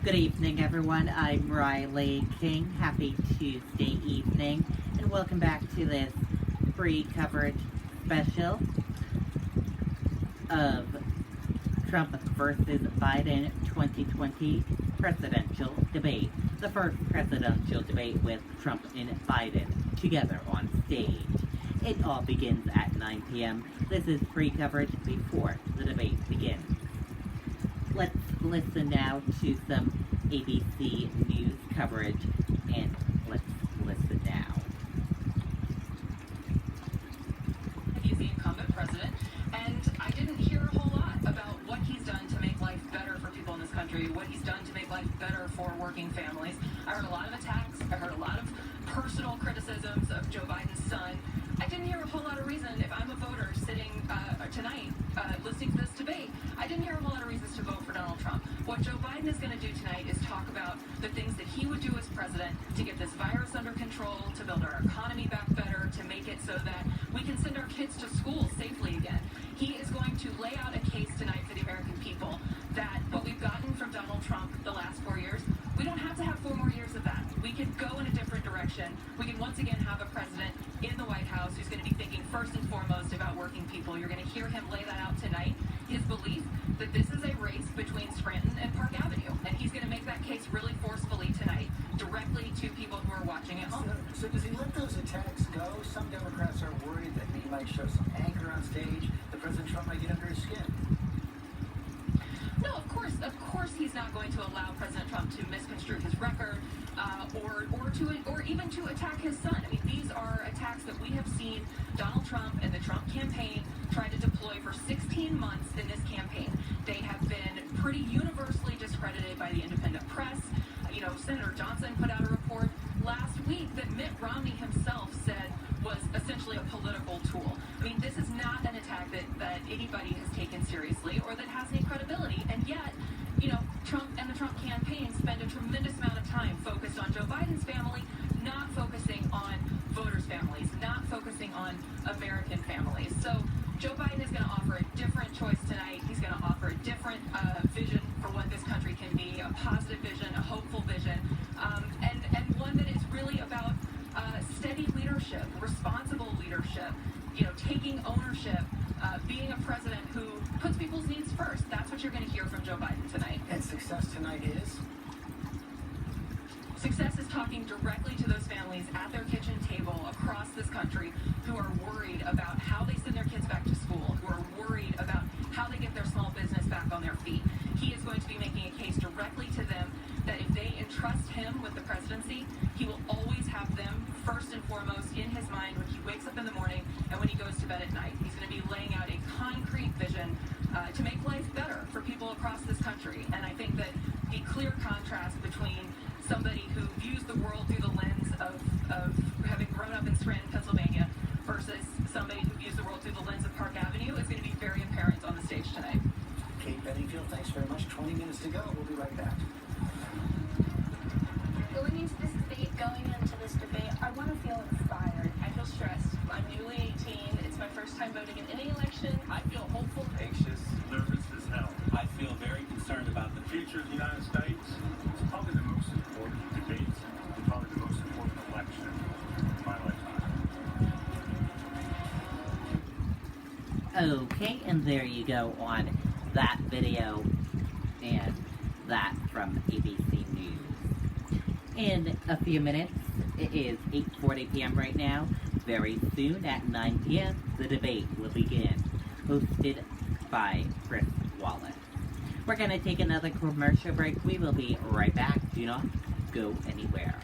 Good evening, everyone. I'm Riley King. Happy Tuesday evening, and welcome back to this free coverage special of Trump versus Biden 2020 presidential debate. The first presidential debate with Trump and Biden together on stage. It all begins at 9 p.m. This is free coverage before the debate begins. Let's listen now to some ABC News coverage, and let's listen now. He's the incumbent president, and I didn't hear a whole lot about what he's done to make life better for people in this country, what he's done to make life better for working families. I heard a lot of attacks. I heard a lot of personal criticisms of Joe Biden's son. I didn't hear a whole lot of reason, if I'm a voter sitting tonight listening to this debate, I didn't hear a whole lot of reasons to vote for Donald Trump. What Joe Biden is going to do tonight is talk about the things that he would do as president to get this virus under control, to build our economy back better, to make it so that we can send our kids to school safely again. He is going to lay out a case tonight for the American people that what we've gotten from Donald Trump the last 4 years, we don't have to have 4 more years of that. We could go in a different direction. We can once again have a president in the White House who's going to be thinking first and foremost about working people. You're going to hear him lay that out tonight. His belief that this is a race between Scranton and Park Avenue, and he's going to make that case really forcefully tonight, directly to people who are watching at home. So does he let those attacks go? Some Democrats are worried that he might show some anger on stage, that President Trump might get under his skin. No, of course he's not going to allow President Trump to misconstrue his record, or even to attack his son. I mean, these are attacks that we have seen Donald Trump and the Trump campaign try to deploy for 16 months in this campaign. They have been pretty universally discredited by the independent press. Senator Johnson put out a report last week that Mitt Romney himself said was essentially a political tool. I mean, this is not an attack that anybody has taken seriously or that has any credibility, and yet, Trump and the Trump campaign spend a tremendous amount of time focused on Joe Biden's family, not focusing on voters' families, not focusing on American families. So Joe Biden is going to offer a different choice tonight. He's going to offer a different vision for what this country can be, a positive vision, a hopeful vision, and one that is really about steady leadership, responsible leadership, taking ownership, being a president who puts people's needs first. That's what you're going to hear from Joe Biden tonight. And success tonight is? Success is talking directly to those families at their kitchen table across this country who are worried about how they send their kids back to school, who are worried about how they get their small business back on their feet. He is going to be making a case directly to them that if they entrust him with the presidency, he will always have them first and foremost in his mind when he wakes up in the morning and when he goes to bed at night. He's going to be laying out a concrete vision to make life better for people across this country. And I think that the clear contrast between somebody who views the world through the lens of having grown up in Scranton, Pennsylvania, versus somebody who views the world through the lens of Park Avenue is going to be very apparent on the stage tonight. Kate Bedingfield, thanks very much. 20 minutes to go. We'll be right back. Going into this debate, I want to feel inspired. I feel stressed. I'm newly 18. It's my first time voting in any election. I feel hopeful, anxious, nervous as hell. I feel very concerned about the future of the United States. It's probably the most important debate and probably the most important election in my lifetime. Okay, and there you go on that video and that from ABC News. In a few minutes, it is 8:40 p.m. right now. Very soon at 9 p.m., the debate will begin, hosted by Chris Wallace. We're going to take another commercial break. We will be right back. Do not go anywhere.